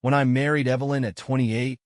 When I married Evelyn at 28,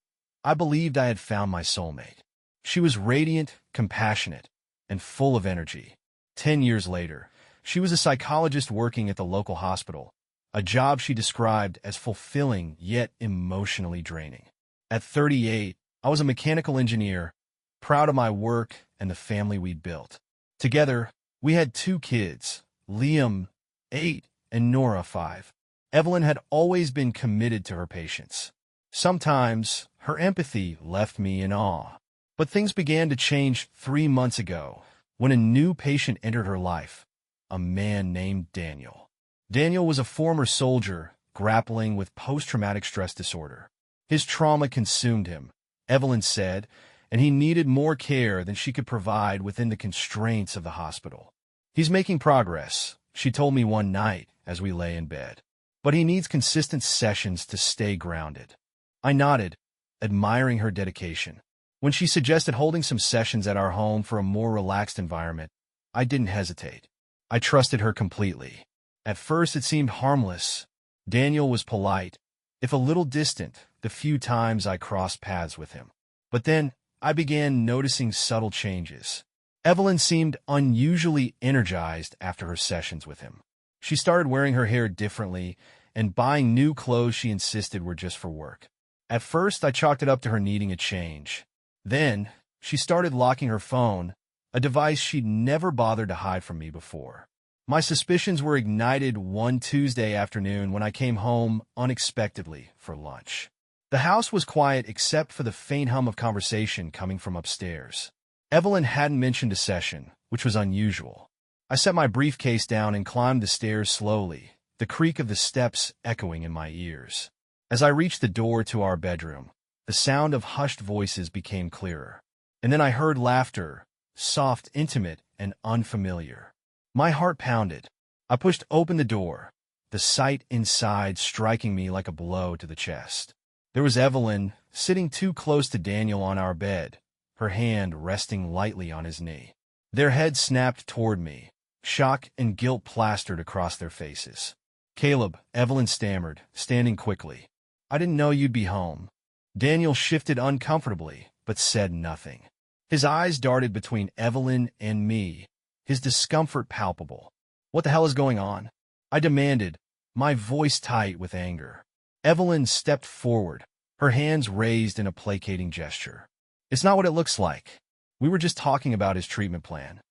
I believed I had found my soulmate. She was radiant, compassionate, and full of energy. 10 years later, she was a psychologist working at the local hospital, a job she described as fulfilling yet emotionally draining. At 38, I was a mechanical engineer, proud of my work and the family we'd built. Together, we had 2 kids, Liam, 8, and Nora, 5. Evelyn had always been committed to her patients. Sometimes, her empathy left me in awe. But things began to change 3 months ago when a new patient entered her life, a man named Daniel. Daniel was a former soldier grappling with post-traumatic stress disorder. His trauma consumed him, Evelyn said, and he needed more care than she could provide within the constraints of the hospital. "He's making progress," she told me one night as we lay in bed. "But he needs consistent sessions to stay grounded." I nodded, admiring her dedication. When she suggested holding some sessions at our home for a more relaxed environment, I didn't hesitate. I trusted her completely. At first it seemed harmless. Daniel was polite, if a little distant, the few times I crossed paths with him. But then I began noticing subtle changes. Evelyn seemed unusually energized after her sessions with him. She started wearing her hair differently and buying new clothes she insisted were just for work. At first, I chalked it up to her needing a change. Then, she started locking her phone, a device she'd never bothered to hide from me before. My suspicions were ignited one Tuesday afternoon when I came home unexpectedly for lunch. The house was quiet except for the faint hum of conversation coming from upstairs. Evelyn hadn't mentioned a session, which was unusual. I set my briefcase down and climbed the stairs slowly, the creak of the steps echoing in my ears. As I reached the door to our bedroom, the sound of hushed voices became clearer. And then I heard laughter, soft, intimate, and unfamiliar. My heart pounded. I pushed open the door, the sight inside striking me like a blow to the chest. There was Evelyn, sitting too close to Daniel on our bed, her hand resting lightly on his knee. Their heads snapped toward me, shock and guilt plastered across their faces. "Caleb," Evelyn stammered, standing quickly. "I didn't know you'd be home." Daniel shifted uncomfortably, but said nothing. His eyes darted between Evelyn and me, his discomfort palpable. "What the hell is going on?" I demanded, my voice tight with anger. Evelyn stepped forward, her hands raised in a placating gesture. "It's not what it looks like. We were just talking about his treatment plan."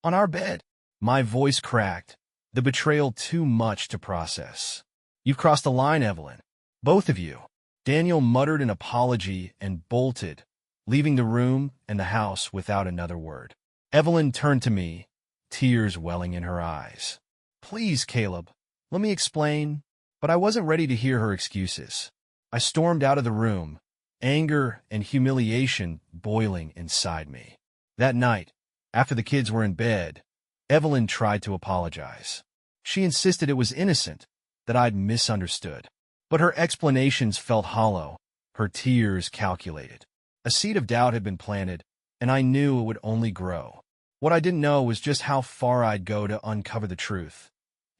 "On our bed." My voice cracked, the betrayal too much to process. "You've crossed the line, Evelyn. Both of you." Daniel muttered an apology and bolted, leaving the room and the house without another word. Evelyn turned to me, tears welling in her eyes. "Please, Caleb, let me explain." But I wasn't ready to hear her excuses. I stormed out of the room, anger and humiliation boiling inside me. That night, after the kids were in bed, Evelyn tried to apologize. She insisted it was innocent, that I'd misunderstood. But her explanations felt hollow, her tears calculated. A seed of doubt had been planted, and I knew it would only grow. What I didn't know was just how far I'd go to uncover the truth,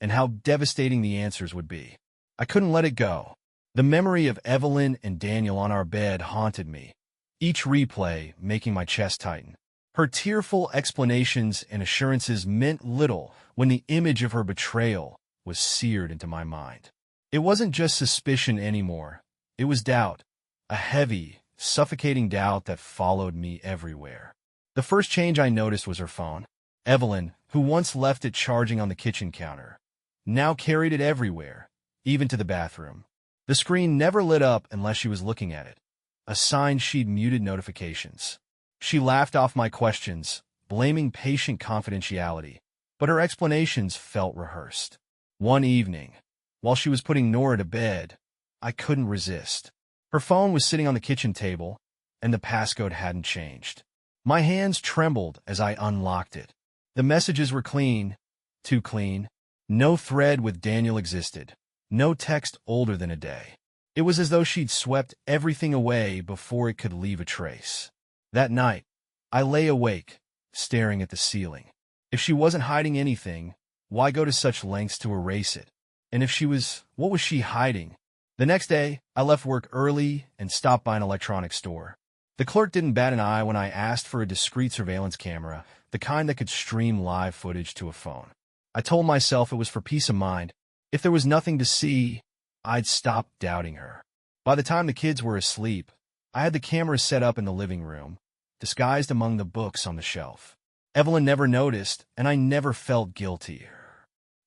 and how devastating the answers would be. I couldn't let it go. The memory of Evelyn and Daniel on our bed haunted me, each replay making my chest tighten. Her tearful explanations and assurances meant little when the image of her betrayal was seared into my mind. It wasn't just suspicion anymore. It was doubt, a heavy, suffocating doubt that followed me everywhere. The first change I noticed was her phone. Evelyn, who once left it charging on the kitchen counter, now carried it everywhere, even to the bathroom. The screen never lit up unless she was looking at it, a sign she'd muted notifications. She laughed off my questions, blaming patient confidentiality, but her explanations felt rehearsed. One evening, while she was putting Nora to bed, I couldn't resist. Her phone was sitting on the kitchen table, and the passcode hadn't changed. My hands trembled as I unlocked it. The messages were clean, too clean. No thread with Daniel existed, no text older than a day. It was as though she'd swept everything away before it could leave a trace. That night, I lay awake, staring at the ceiling. If she wasn't hiding anything, why go to such lengths to erase it? And if she was, what was she hiding? The next day, I left work early and stopped by an electronics store. The clerk didn't bat an eye when I asked for a discreet surveillance camera, the kind that could stream live footage to a phone. I told myself it was for peace of mind. If there was nothing to see, I'd stop doubting her. By the time the kids were asleep, I had the camera set up in the living room, disguised among the books on the shelf. Evelyn never noticed, and I never felt guilty.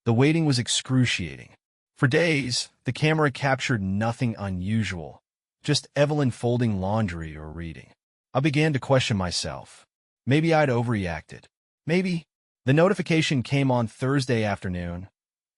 The waiting was excruciating. For days, the camera captured nothing unusual, just Evelyn folding laundry or reading. I began to question myself. Maybe I'd overreacted. Maybe. The notification came on Thursday afternoon.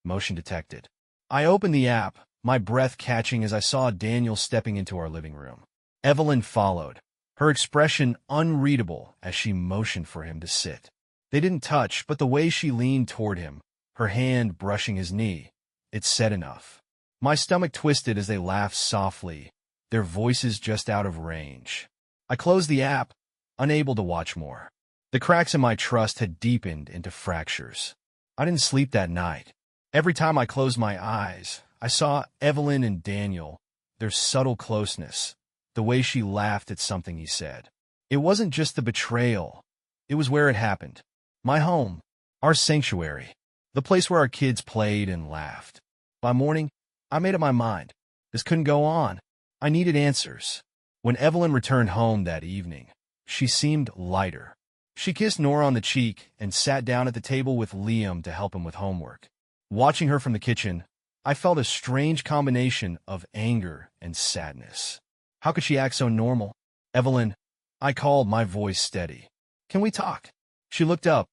Motion detected. I opened the app, my breath catching as I saw Daniel stepping into our living room. Evelyn followed, her expression unreadable as she motioned for him to sit. They didn't touch, but the way she leaned toward him, her hand brushing his knee, it said enough. My stomach twisted as they laughed softly, their voices just out of range. I closed the app, unable to watch more. The cracks in my trust had deepened into fractures. I didn't sleep that night. Every time I closed my eyes, I saw Evelyn and Daniel, their subtle closeness, the way she laughed at something he said. It wasn't just the betrayal. It was where it happened. My home, our sanctuary, the place where our kids played and laughed. By morning, I made up my mind. This couldn't go on. I needed answers. When Evelyn returned home that evening, she seemed lighter. She kissed Nora on the cheek and sat down at the table with Liam to help him with homework. Watching her from the kitchen, I felt a strange combination of anger and sadness. How could she act so normal? Evelyn, I called, my voice steady. Can we talk? She looked up,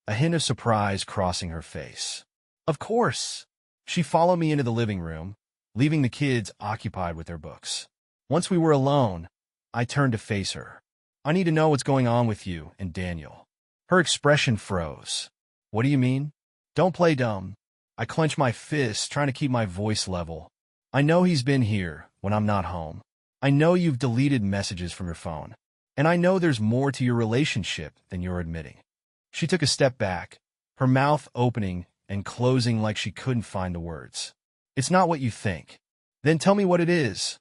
a hint of surprise crossing her face. Of course. She followed me into the living room, leaving the kids occupied with their books. Once we were alone, I turned to face her. I need to know what's going on with you and Daniel. Her expression froze. What do you mean? Don't play dumb. I clenched my fists, trying to keep my voice level. I know he's been here when I'm not home. I know you've deleted messages from your phone. And I know there's more to your relationship than you're admitting. She took a step back, her mouth opening and closing like she couldn't find the words. It's not what you think. Then tell me what it is,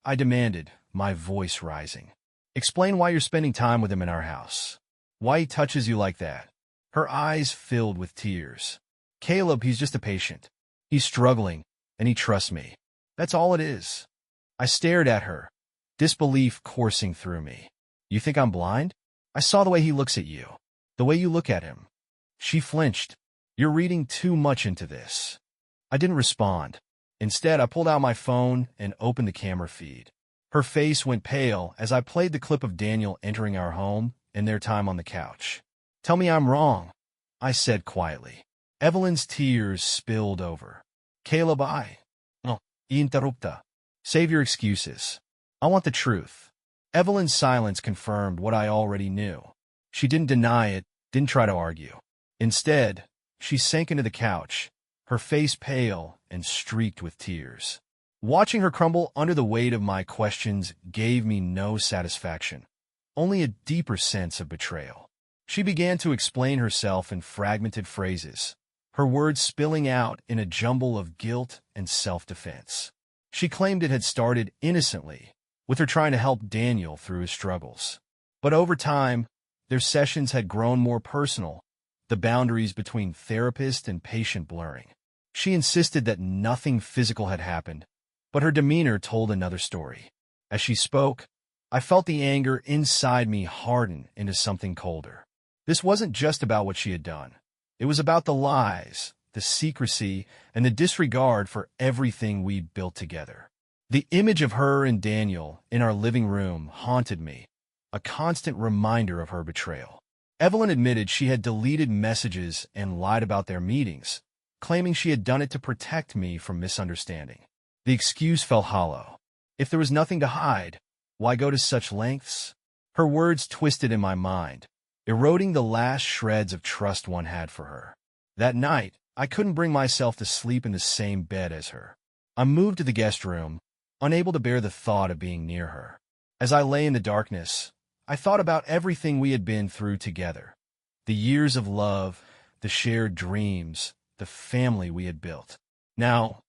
I demanded, my voice rising. Explain why you're spending time with him in our house. Why he touches you like that. Her eyes filled with tears. Caleb, he's just a patient. He's struggling, and he trusts me. That's all it is. I stared at her, disbelief coursing through me. You think I'm blind? I saw the way he looks at you. The way you look at him. She flinched. You're reading too much into this. I didn't respond. Instead, I pulled out my phone and opened the camera feed. Her face went pale as I played the clip of Daniel entering our home and their time on the couch. Tell me I'm wrong, I said quietly. Evelyn's tears spilled over. Caleb, No, interrupta. Save your excuses. I want the truth. Evelyn's silence confirmed what I already knew. She didn't deny it, didn't try to argue. Instead, she sank into the couch, her face pale and streaked with tears. Watching her crumble under the weight of my questions gave me no satisfaction, only a deeper sense of betrayal. She began to explain herself in fragmented phrases, her words spilling out in a jumble of guilt and self-defense. She claimed it had started innocently, with her trying to help Daniel through his struggles. But over time, their sessions had grown more personal, the boundaries between therapist and patient blurring. She insisted that nothing physical had happened, but her demeanor told another story. As she spoke, I felt the anger inside me harden into something colder. This wasn't just about what she had done. It was about the lies, the secrecy, and the disregard for everything we'd built together. The image of her and Daniel in our living room haunted me, a constant reminder of her betrayal. Evelyn admitted she had deleted messages and lied about their meetings, claiming she had done it to protect me from misunderstanding. The excuse felt hollow. If there was nothing to hide, why go to such lengths? Her words twisted in my mind, eroding the last shreds of trust one had for her. That night, I couldn't bring myself to sleep in the same bed as her. I moved to the guest room, unable to bear the thought of being near her. As I lay in the darkness, I thought about everything we had been through together. The years of love, the shared dreams, the family we had built. Now,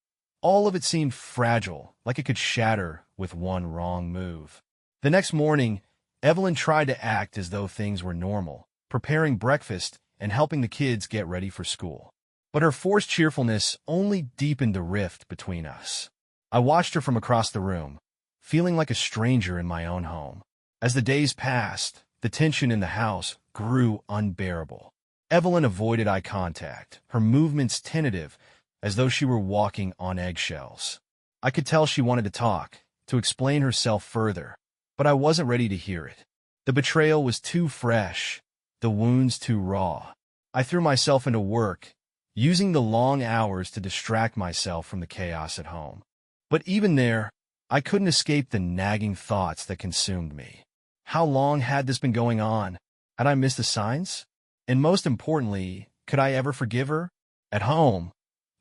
All of it seemed fragile, like it could shatter with one wrong move. The next morning, Evelyn tried to act as though things were normal, preparing breakfast and helping the kids get ready for school. But her forced cheerfulness only deepened the rift between us. I watched her from across the room, feeling like a stranger in my own home. As the days passed, the tension in the house grew unbearable. Evelyn avoided eye contact, her movements tentative, as though she were walking on eggshells. I could tell she wanted to talk, to explain herself further, but I wasn't ready to hear it. The betrayal was too fresh, the wounds too raw. I threw myself into work, using the long hours to distract myself from the chaos at home. But even there, I couldn't escape the nagging thoughts that consumed me. How long had this been going on? Had I missed the signs? And most importantly, could I ever forgive her? At home,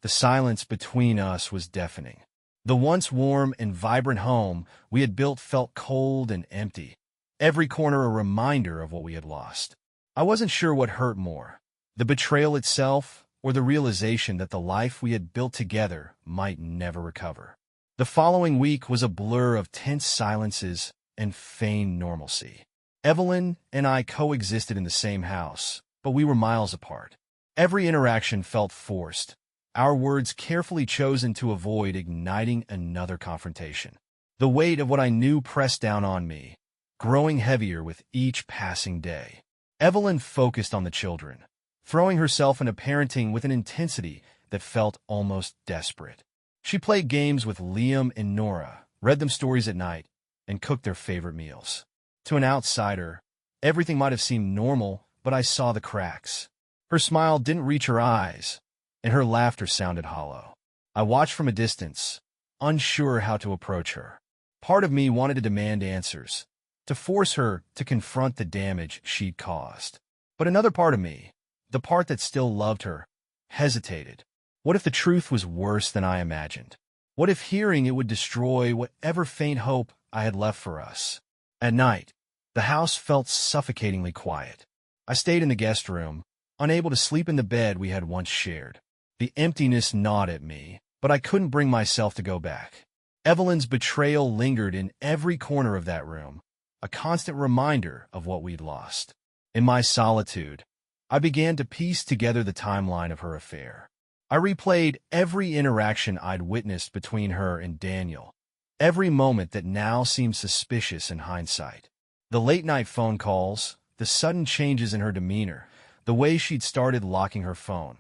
the silence between us was deafening. The once warm and vibrant home we had built felt cold and empty, every corner a reminder of what we had lost. I wasn't sure what hurt more, the betrayal itself or the realization that the life we had built together might never recover. The following week was a blur of tense silences and feigned normalcy. Evelyn and I coexisted in the same house, but we were miles apart. Every interaction felt forced, our words carefully chosen to avoid igniting another confrontation. The weight of what I knew pressed down on me, growing heavier with each passing day. Evelyn focused on the children, throwing herself into parenting with an intensity that felt almost desperate. She played games with Liam and Nora, read them stories at night, and cooked their favorite meals. To an outsider, everything might have seemed normal, but I saw the cracks. Her smile didn't reach her eyes, and her laughter sounded hollow. I watched from a distance, unsure how to approach her. Part of me wanted to demand answers, to force her to confront the damage she'd caused. But another part of me, the part that still loved her, hesitated. What if the truth was worse than I imagined? What if hearing it would destroy whatever faint hope I had left for us? At night, the house felt suffocatingly quiet. I stayed in the guest room, unable to sleep in the bed we had once shared. The emptiness gnawed at me, but I couldn't bring myself to go back. Evelyn's betrayal lingered in every corner of that room, a constant reminder of what we'd lost. In my solitude, I began to piece together the timeline of her affair. I replayed every interaction I'd witnessed between her and Daniel, every moment that now seemed suspicious in hindsight. The late-night phone calls, the sudden changes in her demeanor, the way she'd started locking her phone.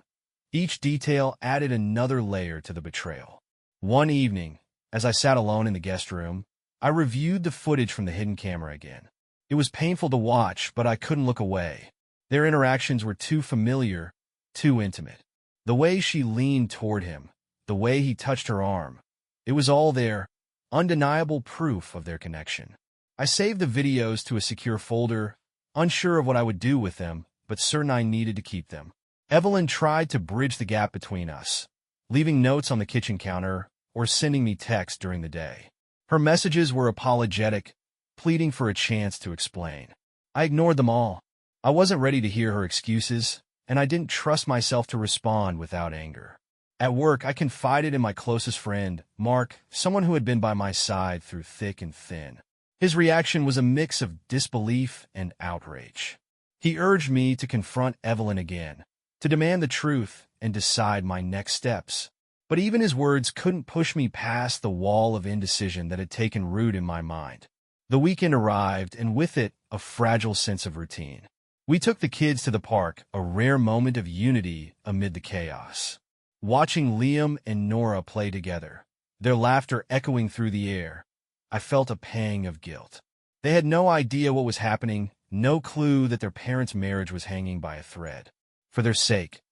Each detail added another layer to the betrayal. One evening, as I sat alone in the guest room, I reviewed the footage from the hidden camera again. It was painful to watch, but I couldn't look away. Their interactions were too familiar, too intimate. The way she leaned toward him, the way he touched her arm, it was all there, undeniable proof of their connection. I saved the videos to a secure folder, unsure of what I would do with them, but certain I needed to keep them. Evelyn tried to bridge the gap between us, leaving notes on the kitchen counter or sending me texts during the day. Her messages were apologetic, pleading for a chance to explain. I ignored them all. I wasn't ready to hear her excuses, and I didn't trust myself to respond without anger. At work, I confided in my closest friend, Mark, someone who had been by my side through thick and thin. His reaction was a mix of disbelief and outrage. He urged me to confront Evelyn again, to demand the truth and decide my next steps. But even his words couldn't push me past the wall of indecision that had taken root in my mind. The weekend arrived, and with it, a fragile sense of routine. We took the kids to the park, a rare moment of unity amid the chaos. Watching Liam and Nora play together, their laughter echoing through the air, I felt a pang of guilt. They had no idea what was happening, no clue that their parents' marriage was hanging by a thread. For their sake,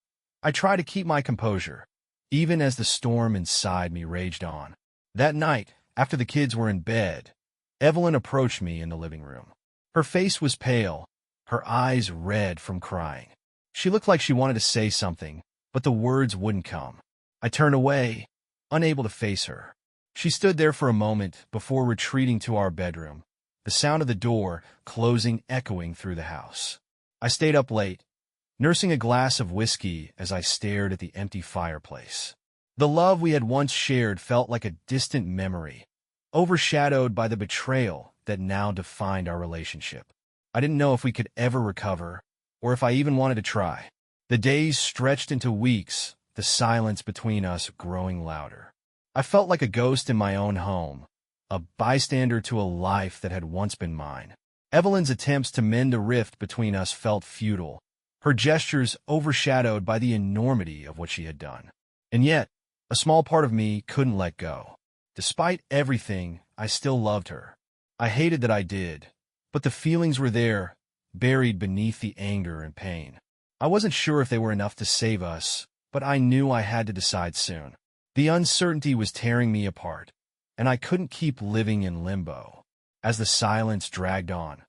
I tried to keep my composure, even as the storm inside me raged on. That night, after the kids were in bed, Evelyn approached me in the living room. Her face was pale, her eyes red from crying. She looked like she wanted to say something, but the words wouldn't come. I turned away, unable to face her. She stood there for a moment before retreating to our bedroom, the sound of the door closing echoing through the house. I stayed up late, nursing a glass of whiskey as I stared at the empty fireplace. The love we had once shared felt like a distant memory, overshadowed by the betrayal that now defined our relationship. I didn't know if we could ever recover, or if I even wanted to try. The days stretched into weeks, the silence between us growing louder. I felt like a ghost in my own home, a bystander to a life that had once been mine. Evelyn's attempts to mend the rift between us felt futile, her gestures overshadowed by the enormity of what she had done. And yet, a small part of me couldn't let go. Despite everything, I still loved her. I hated that I did, but the feelings were there, buried beneath the anger and pain. I wasn't sure if they were enough to save us, but I knew I had to decide soon. The uncertainty was tearing me apart, and I couldn't keep living in limbo. As the silence dragged on,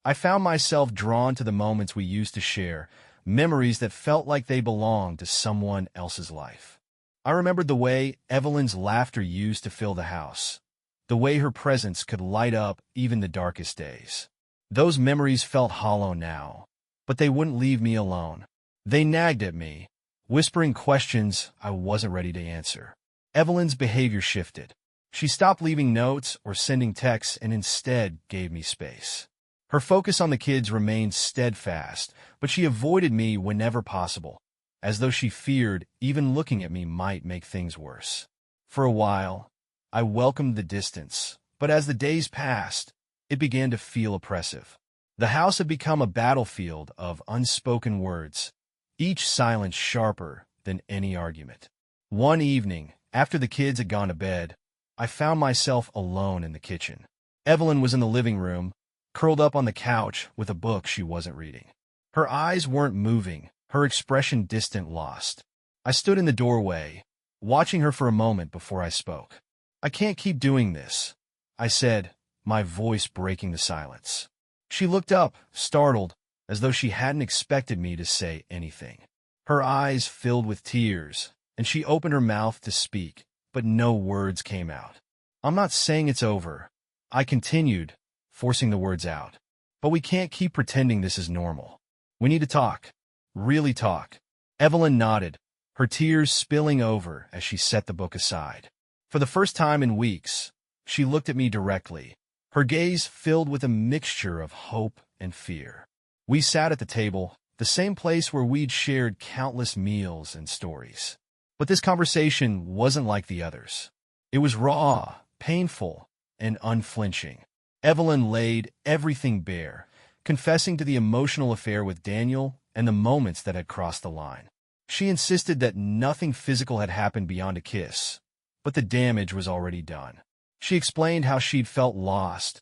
I found myself drawn to the moments we used to share, memories that felt like they belonged to someone else's life. I remembered the way Evelyn's laughter used to fill the house, the way her presence could light up even the darkest days. Those memories felt hollow now, but they wouldn't leave me alone. They nagged at me, whispering questions I wasn't ready to answer. Evelyn's behavior shifted. She stopped leaving notes or sending texts and instead gave me space. Her focus on the kids remained steadfast, but she avoided me whenever possible, as though she feared even looking at me might make things worse. For a while, I welcomed the distance, but as the days passed, it began to feel oppressive. The house had become a battlefield of unspoken words, each silence sharper than any argument. One evening, after the kids had gone to bed, I found myself alone in the kitchen. Evelyn was in the living room, curled up on the couch with a book she wasn't reading. Her eyes weren't moving, her expression distant, lost. I stood in the doorway, watching her for a moment before I spoke. "I can't keep doing this," I said, my voice breaking the silence. She looked up, startled, as though she hadn't expected me to say anything. Her eyes filled with tears, and she opened her mouth to speak, but no words came out. "I'm not saying it's over," I continued, forcing the words out. "But we can't keep pretending this is normal. We need to talk. Really talk." Evelyn nodded, her tears spilling over as she set the book aside. For the first time in weeks, she looked at me directly, her gaze filled with a mixture of hope and fear. We sat at the table, the same place where we'd shared countless meals and stories. But this conversation wasn't like the others. It was raw, painful, and unflinching. Evelyn laid everything bare, confessing to the emotional affair with Daniel and the moments that had crossed the line. She insisted that nothing physical had happened beyond a kiss, but the damage was already done. She explained how she'd felt lost,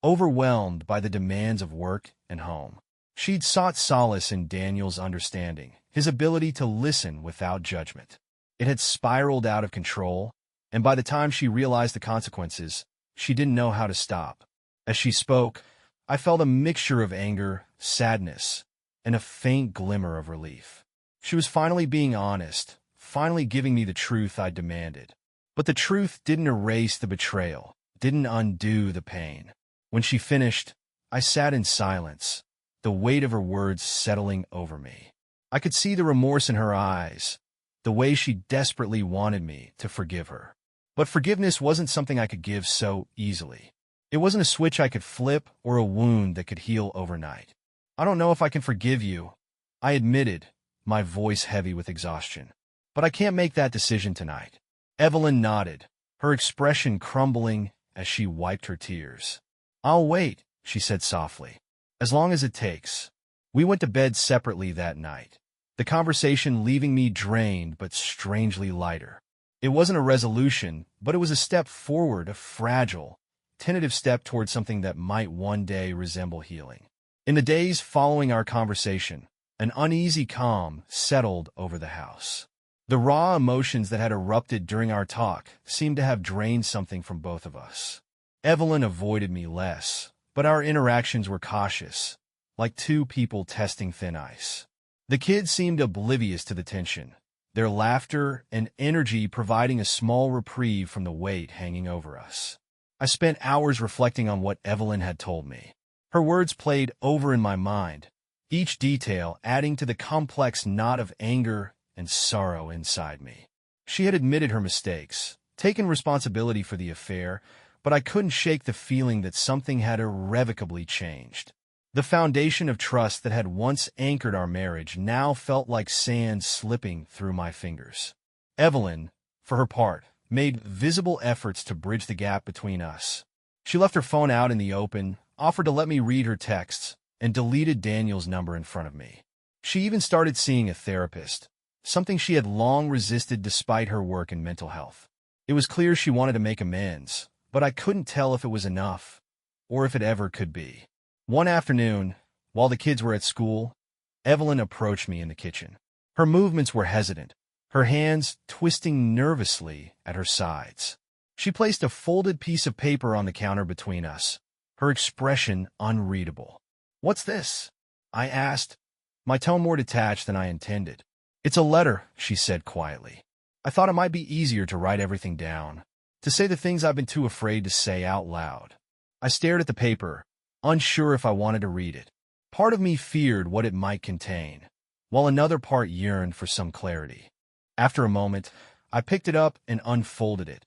overwhelmed by the demands of work and home. She'd sought solace in Daniel's understanding, his ability to listen without judgment. It had spiraled out of control, and by the time she realized the consequences, she didn't know how to stop. As she spoke, I felt a mixture of anger, sadness, and a faint glimmer of relief. She was finally being honest, finally giving me the truth I demanded. But the truth didn't erase the betrayal, didn't undo the pain. When she finished, I sat in silence, the weight of her words settling over me. I could see the remorse in her eyes, the way she desperately wanted me to forgive her. But forgiveness wasn't something I could give so easily. It wasn't a switch I could flip or a wound that could heal overnight. "I don't know if I can forgive you," I admitted, my voice heavy with exhaustion. "But I can't make that decision tonight." Evelyn nodded, her expression crumbling as she wiped her tears. "I'll wait," she said softly, "as long as it takes." We went to bed separately that night, the conversation leaving me drained but strangely lighter. It wasn't a resolution, but it was a step forward, a fragile, tentative step toward something that might one day resemble healing. In the days following our conversation, an uneasy calm settled over the house. The raw emotions that had erupted during our talk seemed to have drained something from both of us. Evelyn avoided me less, but our interactions were cautious, like two people testing thin ice. The kids seemed oblivious to the tension, their laughter and energy providing a small reprieve from the weight hanging over us. I spent hours reflecting on what Evelyn had told me. Her words played over in my mind, each detail adding to the complex knot of anger and sorrow inside me. She had admitted her mistakes, taken responsibility for the affair, but I couldn't shake the feeling that something had irrevocably changed. The foundation of trust that had once anchored our marriage now felt like sand slipping through my fingers. Evelyn, for her part, made visible efforts to bridge the gap between us. She left her phone out in the open, offered to let me read her texts, and deleted Daniel's number in front of me. She even started seeing a therapist, something she had long resisted despite her work in mental health. It was clear she wanted to make amends, but I couldn't tell if it was enough, or if it ever could be. One afternoon, while the kids were at school, Evelyn approached me in the kitchen. Her movements were hesitant, her hands twisting nervously at her sides. She placed a folded piece of paper on the counter between us, her expression unreadable. "What's this?" I asked, my tone more detached than I intended. "It's a letter," she said quietly. I thought it might be easier to write everything down, to say the things I've been too afraid to say out loud. I stared at the paper, unsure if I wanted to read it. Part of me feared what it might contain, while another part yearned for some clarity. After a moment, I picked it up and unfolded it,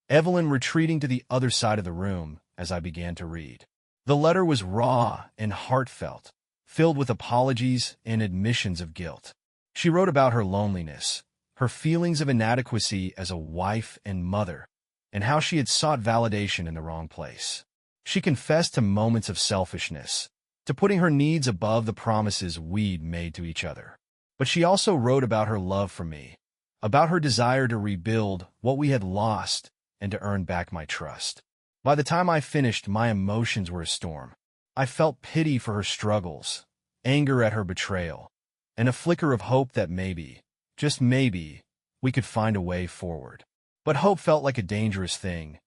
Evelyn retreating to the other side of the room as I began to read. The letter was raw and heartfelt, filled with apologies and admissions of guilt. She wrote about her loneliness, her feelings of inadequacy as a wife and mother, and how she had sought validation in the wrong place. She confessed to moments of selfishness, to putting her needs above the promises we'd made to each other. But she also wrote about her love for me, about her desire to rebuild what we had lost and to earn back my trust. By the time I finished, my emotions were a storm. I felt pity for her struggles, anger at her betrayal, and a flicker of hope that maybe, just maybe, we could find a way forward. But hope felt like a dangerous thing,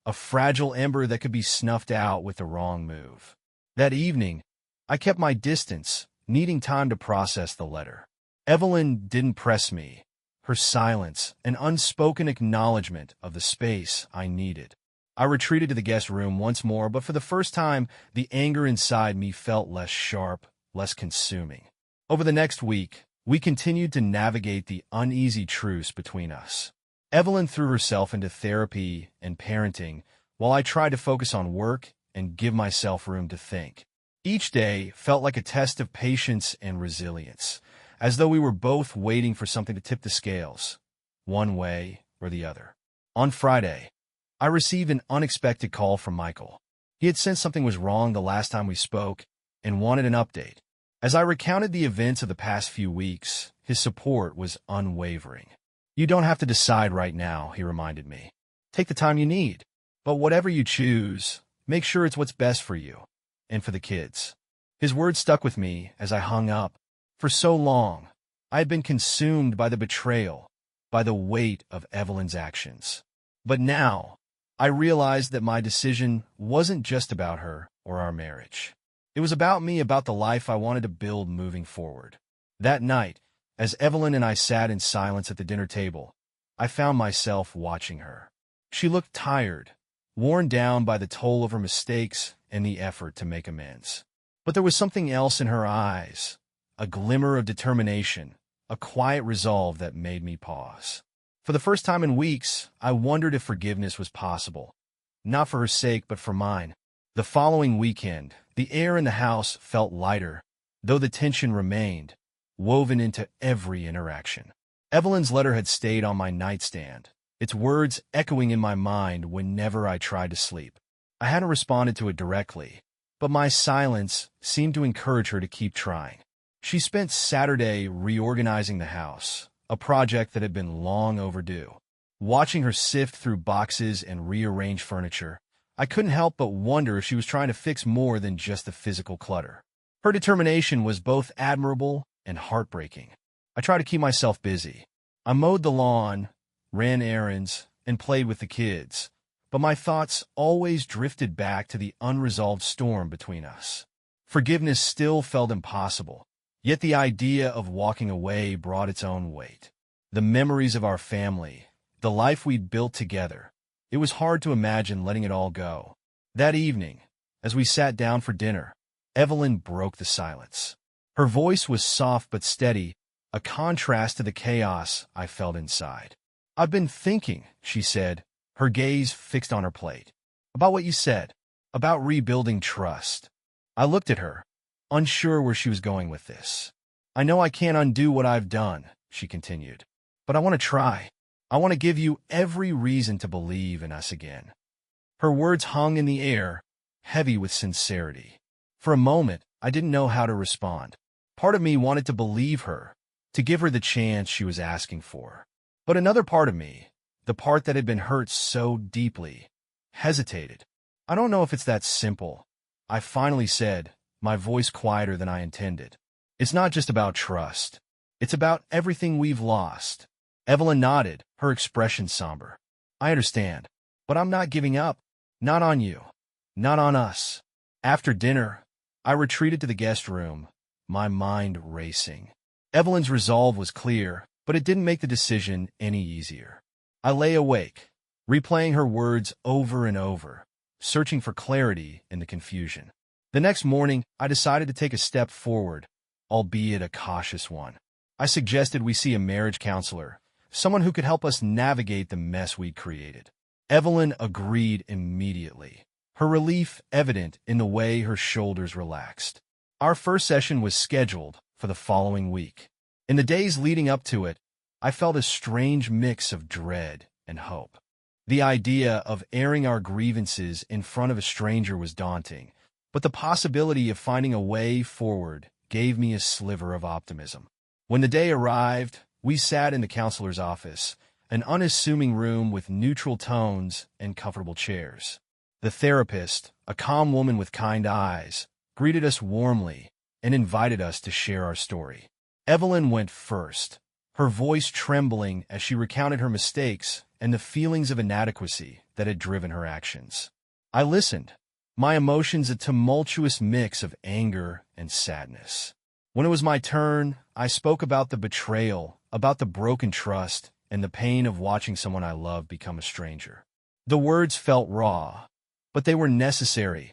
a fragile ember that could be snuffed out with the wrong move. That evening, I kept my distance, needing time to process the letter. Evelyn didn't press me, her silence an unspoken acknowledgement of the space I needed. I retreated to the guest room once more, but for the first time, the anger inside me felt less sharp, less consuming. Over the next week, we continued to navigate the uneasy truce between us. Evelyn threw herself into therapy and parenting, while I tried to focus on work and give myself room to think. Each day felt like a test of patience and resilience, as though we were both waiting for something to tip the scales, one way or the other. On Friday, I received an unexpected call from Michael. He had sensed something was wrong the last time we spoke and wanted an update. As I recounted the events of the past few weeks, his support was unwavering. "You don't have to decide right now," he reminded me. "Take the time you need. But whatever you choose, make sure it's what's best for you and for the kids." His words stuck with me as I hung up. For so long, I had been consumed by the betrayal, by the weight of Evelyn's actions. But now, I realized that my decision wasn't just about her or our marriage. It was about me, about the life I wanted to build moving forward. That night, as Evelyn and I sat in silence at the dinner table, I found myself watching her. She looked tired, worn down by the toll of her mistakes and the effort to make amends. But there was something else in her eyes, a glimmer of determination, a quiet resolve that made me pause. For the first time in weeks, I wondered if forgiveness was possible, not for her sake, but for mine. The following weekend, the air in the house felt lighter, though the tension remained, woven into every interaction. Evelyn's letter had stayed on my nightstand, its words echoing in my mind whenever I tried to sleep. I hadn't responded to it directly, but my silence seemed to encourage her to keep trying. She spent Saturday reorganizing the house, a project that had been long overdue. Watching her sift through boxes and rearrange furniture, I couldn't help but wonder if she was trying to fix more than just the physical clutter. Her determination was both admirable and heartbreaking. I tried to keep myself busy. I mowed the lawn, ran errands, and played with the kids, but my thoughts always drifted back to the unresolved storm between us. Forgiveness still felt impossible, yet the idea of walking away brought its own weight. The memories of our family, the life we'd built together, it was hard to imagine letting it all go. That evening, as we sat down for dinner, Evelyn broke the silence. Her voice was soft but steady, a contrast to the chaos I felt inside. "I've been thinking," she said, her gaze fixed on her plate, "about what you said, about rebuilding trust." I looked at her, unsure where she was going with this. "I know I can't undo what I've done," she continued, "but I want to try. I want to give you every reason to believe in us again." Her words hung in the air, heavy with sincerity. For a moment, I didn't know how to respond. Part of me wanted to believe her, to give her the chance she was asking for. But another part of me, the part that had been hurt so deeply, hesitated. "I don't know if it's that simple," I finally said, my voice quieter than I intended. "It's not just about trust. It's about everything we've lost." Evelyn nodded, her expression somber. "I understand, but I'm not giving up. Not on you. Not on us." After dinner, I retreated to the guest room, my mind racing. Evelyn's resolve was clear, but it didn't make the decision any easier. I lay awake, replaying her words over and over, searching for clarity in the confusion. The next morning, I decided to take a step forward, albeit a cautious one. I suggested we see a marriage counselor, someone who could help us navigate the mess we'd created. Evelyn agreed immediately, her relief evident in the way her shoulders relaxed. Our first session was scheduled for the following week. In the days leading up to it, I felt a strange mix of dread and hope. The idea of airing our grievances in front of a stranger was daunting, but the possibility of finding a way forward gave me a sliver of optimism. When the day arrived, we sat in the counselor's office, an unassuming room with neutral tones and comfortable chairs. The therapist, a calm woman with kind eyes, greeted us warmly and invited us to share our story. Evelyn went first, her voice trembling as she recounted her mistakes and the feelings of inadequacy that had driven her actions. I listened, my emotions a tumultuous mix of anger and sadness. When it was my turn, I spoke about the betrayal, about the broken trust, and the pain of watching someone I loved become a stranger. The words felt raw, but they were necessary,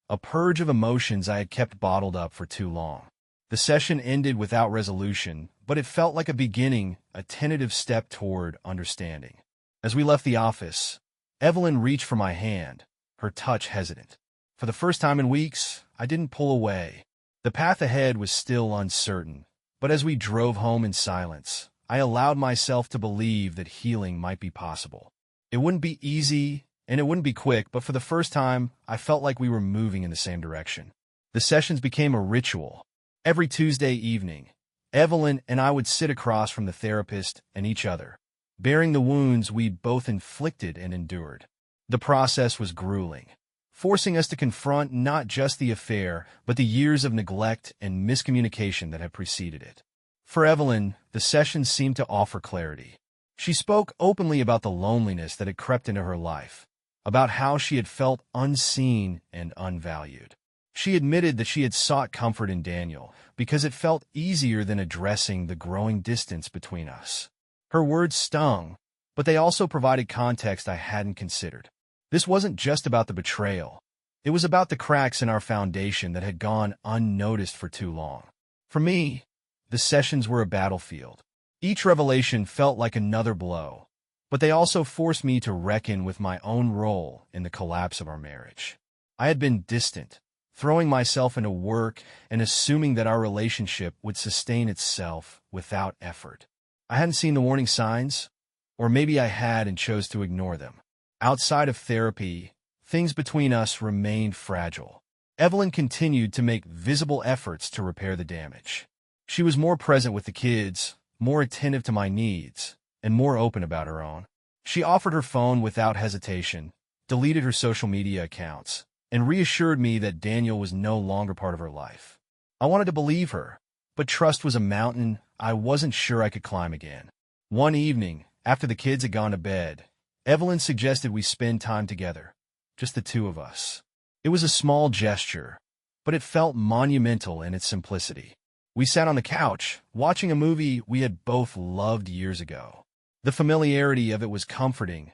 a purge of emotions I had kept bottled up for too long. The session ended without resolution, but it felt like a beginning, a tentative step toward understanding. As we left the office, Evelyn reached for my hand, her touch hesitant. For the first time in weeks, I didn't pull away. The path ahead was still uncertain, but as we drove home in silence, I allowed myself to believe that healing might be possible. It wouldn't be easy, and it wouldn't be quick, but for the first time, I felt like we were moving in the same direction. The sessions became a ritual. Every Tuesday evening, Evelyn and I would sit across from the therapist and each other, bearing the wounds we'd both inflicted and endured. The process was grueling, forcing us to confront not just the affair, but the years of neglect and miscommunication that had preceded it. For Evelyn, the sessions seemed to offer clarity. She spoke openly about the loneliness that had crept into her life, about how she had felt unseen and unvalued. She admitted that she had sought comfort in Daniel because it felt easier than addressing the growing distance between us. Her words stung, but they also provided context I hadn't considered. This wasn't just about the betrayal. It was about the cracks in our foundation that had gone unnoticed for too long. For me, the sessions were a battlefield. Each revelation felt like another blow, but they also forced me to reckon with my own role in the collapse of our marriage. I had been distant, throwing myself into work and assuming that our relationship would sustain itself without effort. I hadn't seen the warning signs, or maybe I had and chose to ignore them. Outside of therapy, things between us remained fragile. Evelyn continued to make visible efforts to repair the damage. She was more present with the kids, more attentive to my needs, and more open about her own. She offered her phone without hesitation, deleted her social media accounts, and reassured me that Daniel was no longer part of her life. I wanted to believe her, but trust was a mountain I wasn't sure I could climb again. One evening, after the kids had gone to bed, Evelyn suggested we spend time together, just the two of us. It was a small gesture, but it felt monumental in its simplicity. We sat on the couch, watching a movie we had both loved years ago. The familiarity of it was comforting,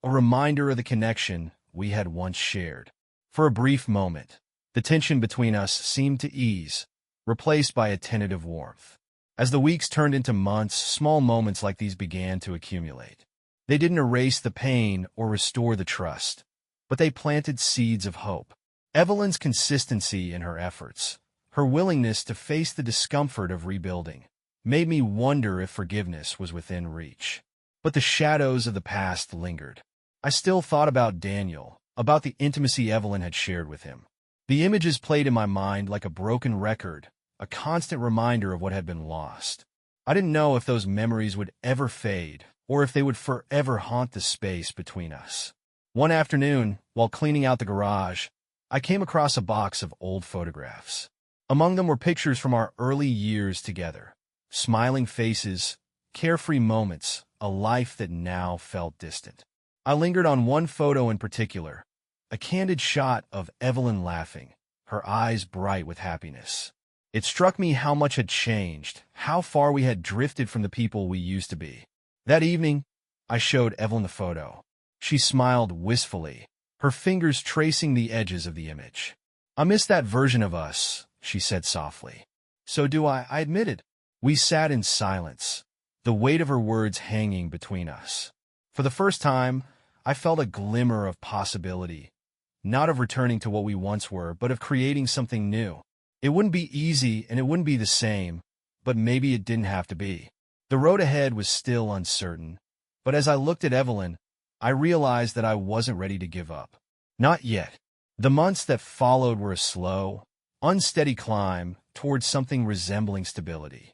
a reminder of the connection we had once shared. For a brief moment, the tension between us seemed to ease, replaced by a tentative warmth. As the weeks turned into months, small moments like these began to accumulate. They didn't erase the pain or restore the trust, but they planted seeds of hope. Evelyn's consistency in her efforts, her willingness to face the discomfort of rebuilding, made me wonder if forgiveness was within reach. But the shadows of the past lingered. I still thought about Daniel, about the intimacy Evelyn had shared with him. The images played in my mind like a broken record, a constant reminder of what had been lost. I didn't know if those memories would ever fade, or if they would forever haunt the space between us. One afternoon, while cleaning out the garage, I came across a box of old photographs. Among them were pictures from our early years together. Smiling faces, carefree moments, a life that now felt distant. I lingered on one photo in particular, a candid shot of Evelyn laughing, her eyes bright with happiness. It struck me how much had changed, how far we had drifted from the people we used to be. That evening, I showed Evelyn the photo. She smiled wistfully, her fingers tracing the edges of the image. "I miss that version of us," she said softly. "So do I admitted. We sat in silence, the weight of her words hanging between us. For the first time, I felt a glimmer of possibility, not of returning to what we once were, but of creating something new. It wouldn't be easy and it wouldn't be the same, but maybe it didn't have to be. The road ahead was still uncertain, but as I looked at Evelyn, I realized that I wasn't ready to give up. Not yet. The months that followed were a slow, unsteady climb towards something resembling stability.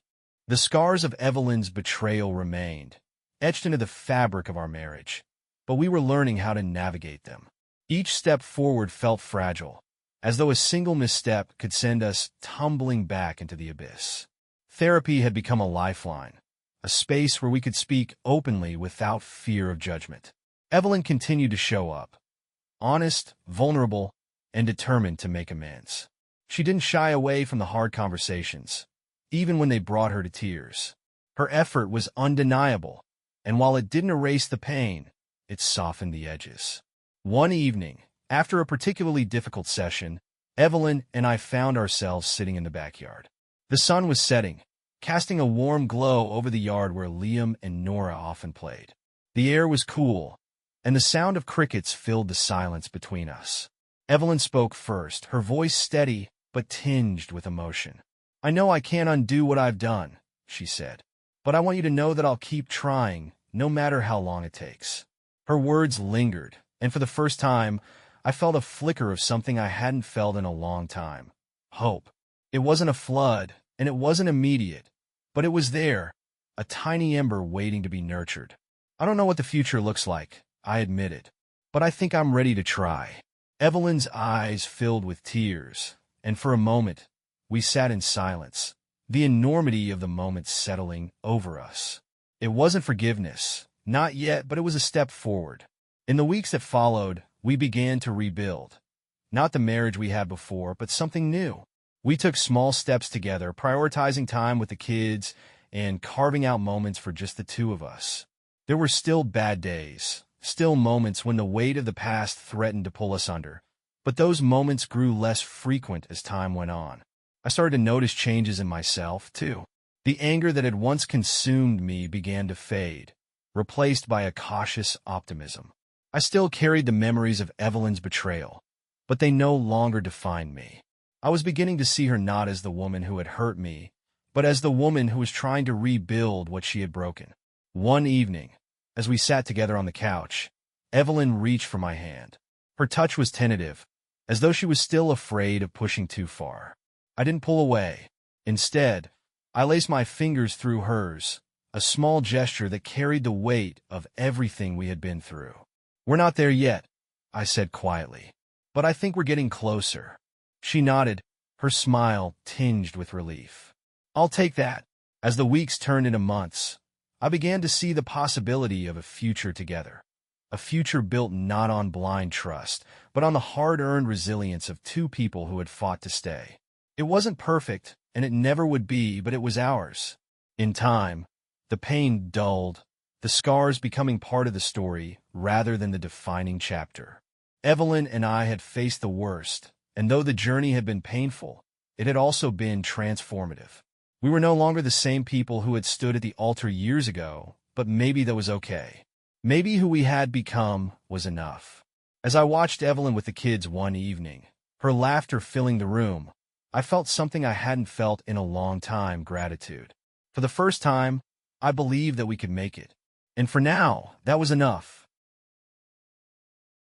The scars of Evelyn's betrayal remained, etched into the fabric of our marriage, but we were learning how to navigate them. Each step forward felt fragile, as though a single misstep could send us tumbling back into the abyss. Therapy had become a lifeline, a space where we could speak openly without fear of judgment. Evelyn continued to show up, honest, vulnerable, and determined to make amends. She didn't shy away from the hard conversations, even when they brought her to tears. Her effort was undeniable, and while it didn't erase the pain, it softened the edges. One evening, after a particularly difficult session, Evelyn and I found ourselves sitting in the backyard. The sun was setting, casting a warm glow over the yard where Liam and Nora often played. The air was cool, and the sound of crickets filled the silence between us. Evelyn spoke first, her voice steady but tinged with emotion. "I know I can't undo what I've done," she said, "but I want you to know that I'll keep trying, no matter how long it takes." Her words lingered, and for the first time, I felt a flicker of something I hadn't felt in a long time. Hope. It wasn't a flood, and it wasn't immediate, but it was there, a tiny ember waiting to be nurtured. "I don't know what the future looks like," I admitted, "but I think I'm ready to try." Evelyn's eyes filled with tears, and for a moment, we sat in silence, the enormity of the moment settling over us. It wasn't forgiveness, not yet, but it was a step forward. In the weeks that followed, we began to rebuild. Not the marriage we had before, but something new. We took small steps together, prioritizing time with the kids and carving out moments for just the two of us. There were still bad days, still moments when the weight of the past threatened to pull us under, but those moments grew less frequent as time went on. I started to notice changes in myself, too. The anger that had once consumed me began to fade, replaced by a cautious optimism. I still carried the memories of Evelyn's betrayal, but they no longer defined me. I was beginning to see her not as the woman who had hurt me, but as the woman who was trying to rebuild what she had broken. One evening, as we sat together on the couch, Evelyn reached for my hand. Her touch was tentative, as though she was still afraid of pushing too far. I didn't pull away. Instead, I laced my fingers through hers, a small gesture that carried the weight of everything we had been through. "We're not there yet," I said quietly, "but I think we're getting closer." She nodded, her smile tinged with relief. "I'll take that." As the weeks turned into months, I began to see the possibility of a future together. A future built not on blind trust, but on the hard-earned resilience of two people who had fought to stay. It wasn't perfect, and it never would be, but it was ours. In time, the pain dulled, the scars becoming part of the story rather than the defining chapter. Evelyn and I had faced the worst, and though the journey had been painful, it had also been transformative. We were no longer the same people who had stood at the altar years ago, but maybe that was okay. Maybe who we had become was enough. As I watched Evelyn with the kids one evening, her laughter filling the room, I felt something I hadn't felt in a long time: gratitude. For the first time, I believed that we could make it. And for now, that was enough.